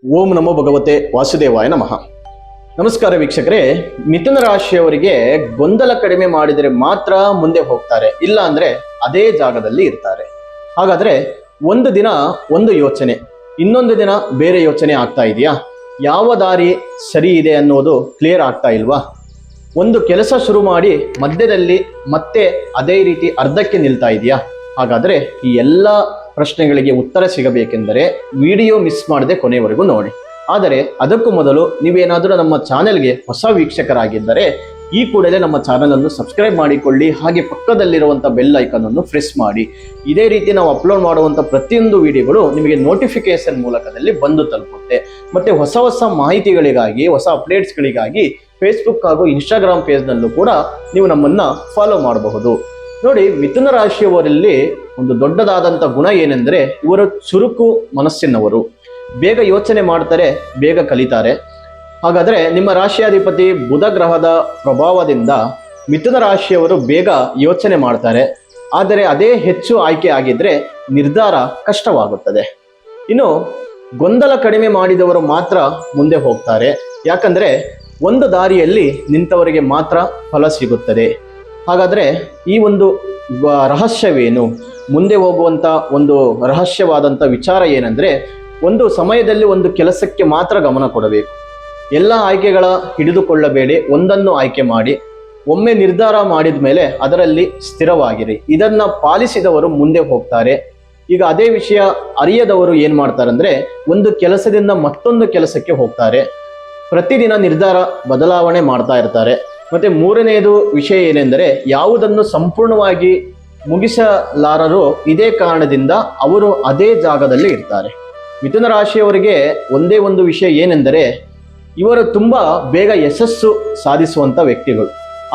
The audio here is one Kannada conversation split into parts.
ಓಂ ನಮೋ ಭಗವತೆ ವಾಸುದೇವಾಯ ನಮಃ. ನಮಸ್ಕಾರ ವೀಕ್ಷಕರೇ, ಮಿಥುನ ರಾಶಿಯವರಿಗೆ ಗೊಂದಲ ಕಡಿಮೆ ಮಾಡಿದರೆ ಮಾತ್ರ ಮುಂದೆ ಹೋಗ್ತಾರೆ, ಇಲ್ಲ ಅಂದ್ರೆ ಅದೇ ಜಾಗದಲ್ಲಿ ಇರ್ತಾರೆ. ಹಾಗಾದ್ರೆ ಒಂದು ದಿನ ಒಂದು ಯೋಚನೆ, ಇನ್ನೊಂದು ದಿನ ಬೇರೆ ಯೋಚನೆ ಆಗ್ತಾ ಇದೆಯಾ? ಯಾವ ದಾರಿ ಸರಿ ಇದೆ ಅನ್ನೋದು ಕ್ಲಿಯರ್ ಆಗ್ತಾ ಇಲ್ವಾ? ಒಂದು ಕೆಲಸ ಶುರು ಮಾಡಿ ಮಧ್ಯದಲ್ಲಿ ಮತ್ತೆ ಅದೇ ರೀತಿ ಅರ್ಧಕ್ಕೆ ನಿಲ್ತಾ ಇದೆಯಾ? ಹಾಗಾದ್ರೆ ಈ ಎಲ್ಲ ಪ್ರಶ್ನೆಗಳಿಗೆ ಉತ್ತರ ಸಿಗಬೇಕೆಂದರೆ ವಿಡಿಯೋ ಮಿಸ್ ಮಾಡದೆ ಕೊನೆವರೆಗೂ ನೋಡಿ. ಆದರೆ ಅದಕ್ಕೂ ಮೊದಲು ನೀವೇನಾದರೂ ನಮ್ಮ ಚಾನೆಲ್ಗೆ ಹೊಸ ವೀಕ್ಷಕರಾಗಿದ್ದರೆ ಈ ಕೂಡಲೇ ನಮ್ಮ ಚಾನೆಲ್ ಅನ್ನು ಸಬ್ಸ್ಕ್ರೈಬ್ ಮಾಡಿಕೊಳ್ಳಿ, ಹಾಗೆ ಪಕ್ಕದಲ್ಲಿರುವಂಥ ಬೆಲ್ ಐಕಾನ್ ಅನ್ನು ಪ್ರೆಸ್ ಮಾಡಿ. ಇದೇ ರೀತಿ ನಾವು ಅಪ್ಲೋಡ್ ಮಾಡುವಂಥ ಪ್ರತಿಯೊಂದು ವಿಡಿಯೋಗಳು ನಿಮಗೆ ನೋಟಿಫಿಕೇಶನ್ ಮೂಲಕದಲ್ಲಿ ಬಂದು ತಲುಪುತ್ತೆ. ಮತ್ತೆ ಹೊಸ ಹೊಸ ಮಾಹಿತಿಗಳಿಗಾಗಿ, ಹೊಸ ಅಪ್ಡೇಟ್ಸ್ಗಳಿಗಾಗಿ ಫೇಸ್ಬುಕ್ ಹಾಗೂ ಇನ್ಸ್ಟಾಗ್ರಾಮ್ ಪೇಜ್ನಲ್ಲೂ ಕೂಡ ನೀವು ನಮ್ಮನ್ನ ಫಾಲೋ ಮಾಡಬಹುದು. ನೋಡಿ, ಮಿಥುನ ರಾಶಿಯವರಲ್ಲಿ ಒಂದು ದೊಡ್ಡದಾದಂಥ ಗುಣ ಏನೆಂದರೆ ಇವರು ಚುರುಕು ಮನಸ್ಸಿನವರು, ಬೇಗ ಯೋಚನೆ ಮಾಡ್ತಾರೆ, ಬೇಗ ಕಲಿತಾರೆ. ಹಾಗಾದ್ರೆ ನಿಮ್ಮ ರಾಶಿಯಾಧಿಪತಿ ಬುಧ ಗ್ರಹದ ಪ್ರಭಾವದಿಂದ ಮಿಥುನ ರಾಶಿಯವರು ಬೇಗ ಯೋಚನೆ ಮಾಡ್ತಾರೆ. ಆದರೆ ಅದೇ ಹೆಚ್ಚು ಆಯ್ಕೆ ಆಗಿದ್ರೆ ನಿರ್ಧಾರ ಕಷ್ಟವಾಗುತ್ತದೆ. ಇನ್ನು ಗೊಂದಲ ಕಡಿಮೆ ಮಾಡಿದವರು ಮಾತ್ರ ಮುಂದೆ ಹೋಗ್ತಾರೆ. ಯಾಕಂದ್ರೆ ಒಂದು ದಾರಿಯಲ್ಲಿ ನಿಂತವರಿಗೆ ಮಾತ್ರ ಫಲ ಸಿಗುತ್ತದೆ. ಹಾಗಾದ್ರೆ ಈ ಒಂದು ರಹಸ್ಯವೇನು? ಮುಂದೆ ಹೋಗುವಂತ ಒಂದು ರಹಸ್ಯವಾದಂಥ ವಿಚಾರ ಏನಂದ್ರೆ, ಒಂದು ಸಮಯದಲ್ಲಿ ಒಂದು ಕೆಲಸಕ್ಕೆ ಮಾತ್ರ ಗಮನ ಕೊಡಬೇಕು. ಎಲ್ಲ ಆಯ್ಕೆಗಳ ಹಿಡಿದುಕೊಳ್ಳಬೇಡಿ, ಒಂದನ್ನು ಆಯ್ಕೆ ಮಾಡಿ ಒಮ್ಮೆ ನಿರ್ಧಾರ ಮಾಡಿದ ಮೇಲೆ ಅದರಲ್ಲಿ ಸ್ಥಿರವಾಗಿರಿ. ಇದನ್ನ ಪಾಲಿಸಿದವರು ಮುಂದೆ ಹೋಗ್ತಾರೆ. ಈಗ ಅದೇ ವಿಷಯ ಅರಿಯದವರು ಏನ್ ಮಾಡ್ತಾರಂದ್ರೆ, ಒಂದು ಕೆಲಸದಿಂದ ಮತ್ತೊಂದು ಕೆಲಸಕ್ಕೆ ಹೋಗ್ತಾರೆ, ಪ್ರತಿದಿನ ನಿರ್ಧಾರ ಬದಲಾವಣೆ ಮಾಡ್ತಾ ಇರ್ತಾರೆ. ಮತ್ತೆ ಮೂರನೆಯದು ವಿಷಯ ಏನೆಂದರೆ, ಯಾವುದನ್ನು ಸಂಪೂರ್ಣವಾಗಿ ಮುಗಿಸಲಾರರು. ಇದೇ ಕಾರಣದಿಂದ ಅವರು ಅದೇ ಜಾಗದಲ್ಲಿ ಇರ್ತಾರೆ. ಮಿಥುನ ರಾಶಿಯವರಿಗೆ ಒಂದೇ ಒಂದು ವಿಷಯ ಏನೆಂದರೆ, ಇವರು ತುಂಬಾ ಬೇಗ ಯಶಸ್ಸು ಸಾಧಿಸುವಂತ ವ್ಯಕ್ತಿಗಳು.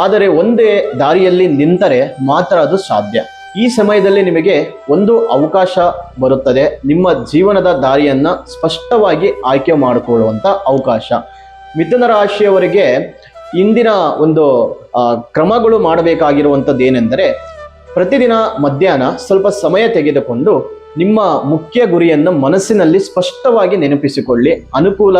ಆದರೆ ಒಂದೇ ದಾರಿಯಲ್ಲಿ ನಿಂತರೆ ಮಾತ್ರ ಅದು ಸಾಧ್ಯ. ಈ ಸಮಯದಲ್ಲಿ ನಿಮಗೆ ಒಂದು ಅವಕಾಶ ಬರುತ್ತದೆ, ನಿಮ್ಮ ಜೀವನದ ದಾರಿಯನ್ನ ಸ್ಪಷ್ಟವಾಗಿ ಆಯ್ಕೆ ಮಾಡಿಕೊಳ್ಳುವಂತ ಅವಕಾಶ. ಮಿಥುನ ರಾಶಿಯವರಿಗೆ ಇಂದಿನ ಒಂದು ಕ್ರಮಗಳು ಮಾಡಬೇಕಾಗಿರುವಂಥದ್ದು ಏನೆಂದರೆ, ಪ್ರತಿದಿನ ಮಧ್ಯಾಹ್ನ ಸ್ವಲ್ಪ ಸಮಯ ತೆಗೆದುಕೊಂಡು ನಿಮ್ಮ ಮುಖ್ಯ ಗುರಿಯನ್ನು ಮನಸ್ಸಿನಲ್ಲಿ ಸ್ಪಷ್ಟವಾಗಿ ನೆನಪಿಸಿಕೊಳ್ಳಿ. ಅನುಕೂಲ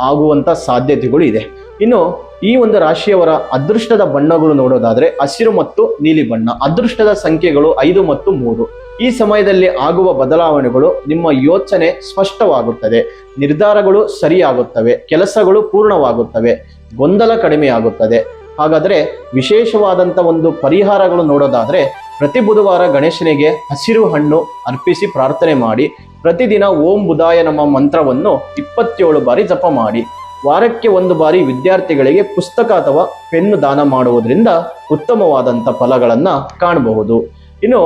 ಆಗುವಂಥ ಸಾಧ್ಯತೆಗಳು ಇದೆ. ಇನ್ನು ಈ ಒಂದು ರಾಶಿಯವರ ಅದೃಷ್ಟದ ಬಣ್ಣಗಳು ನೋಡೋದಾದ್ರೆ ಹಸಿರು ಮತ್ತು ನೀಲಿ ಬಣ್ಣ. ಅದೃಷ್ಟದ ಸಂಖ್ಯೆಗಳು 5 ಮತ್ತು 3. ಈ ಸಮಯದಲ್ಲಿ ಆಗುವ ಬದಲಾವಣೆಗಳು ನಿಮ್ಮ ಯೋಚನೆ ಸ್ಪಷ್ಟವಾಗುತ್ತದೆ, ನಿರ್ಧಾರಗಳು ಸರಿಯಾಗುತ್ತವೆ, ಕೆಲಸಗಳು ಪೂರ್ಣವಾಗುತ್ತವೆ, ಗೊಂದಲ ಕಡಿಮೆ ಆಗುತ್ತದೆ. ಹಾಗಾದ್ರೆ ವಿಶೇಷವಾದಂಥ ಒಂದು ಪರಿಹಾರಗಳು ನೋಡೋದಾದ್ರೆ, ಪ್ರತಿ ಬುಧವಾರ ಗಣೇಶನಿಗೆ ಹಸಿರು ಹಣ್ಣು ಅರ್ಪಿಸಿ ಪ್ರಾರ್ಥನೆ ಮಾಡಿ. ಪ್ರತಿದಿನ ಓಂ ಬುಧಾಯ ನಮ ಮಂತ್ರವನ್ನು 27 ಬಾರಿ ಜಪ ಮಾಡಿ. ವಾರಕ್ಕೆ 1 ಬಾರಿ ವಿದ್ಯಾರ್ಥಿಗಳಿಗೆ ಪುಸ್ತಕ ಅಥವಾ ಪೆನ್ನು ದಾನ ಮಾಡುವುದರಿಂದ ಉತ್ತಮವಾದಂಥ ಫಲಗಳನ್ನ ಕಾಣಬಹುದು. ಇನ್ನು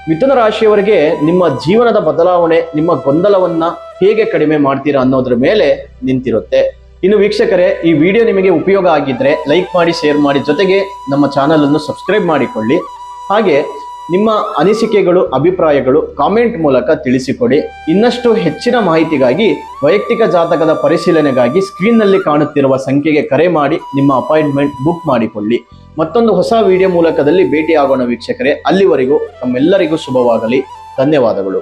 ಮಿಥುನ ರಾಶಿಯವರಿಗೆ ನಿಮ್ಮ ಜೀವನದ ಬದಲಾವಣೆ, ನಿಮ್ಮ ಗೊಂದಲವನ್ನ ಹೇಗೆ ಕಡಿಮೆ ಮಾಡ್ತೀರಾ ಅನ್ನೋದ್ರ ಮೇಲೆ ನಿಂತಿರುತ್ತೆ. ಇನ್ನು ವೀಕ್ಷಕರೇ, ಈ ವಿಡಿಯೋ ನಿಮಗೆ ಉಪಯೋಗ ಆಗಿದ್ರೆ ಲೈಕ್ ಮಾಡಿ, ಶೇರ್ ಮಾಡಿ, ಜೊತೆಗೆ ನಮ್ಮ ಚಾನಲ್ ಅನ್ನು ಸಬ್ಸ್ಕ್ರೈಬ್ ಮಾಡಿಕೊಳ್ಳಿ. ಹಾಗೆ ನಿಮ್ಮ ಅನಿಸಿಕೆಗಳು, ಅಭಿಪ್ರಾಯಗಳು ಕಾಮೆಂಟ್ ಮೂಲಕ ತಿಳಿಸಿಕೊಡಿ. ಇನ್ನಷ್ಟು ಹೆಚ್ಚಿನ ಮಾಹಿತಿಗಾಗಿ, ವೈಯಕ್ತಿಕ ಜಾತಕದ ಪರಿಶೀಲನೆಗಾಗಿ ಸ್ಕ್ರೀನ್ನಲ್ಲಿ ಕಾಣುತ್ತಿರುವ ಸಂಖ್ಯೆಗೆ ಕರೆ ಮಾಡಿ ನಿಮ್ಮ ಅಪಾಯಿಂಟ್ಮೆಂಟ್ ಬುಕ್ ಮಾಡಿಕೊಳ್ಳಿ. ಮತ್ತೊಂದು ಹೊಸ ವಿಡಿಯೋ ಮೂಲಕದಲ್ಲಿ ಭೇಟಿಯಾಗೋಣ ವೀಕ್ಷಕರೇ. ಅಲ್ಲಿವರೆಗೂ ತಮ್ಮೆಲ್ಲರಿಗೂ ಶುಭವಾಗಲಿ. ಧನ್ಯವಾದಗಳು.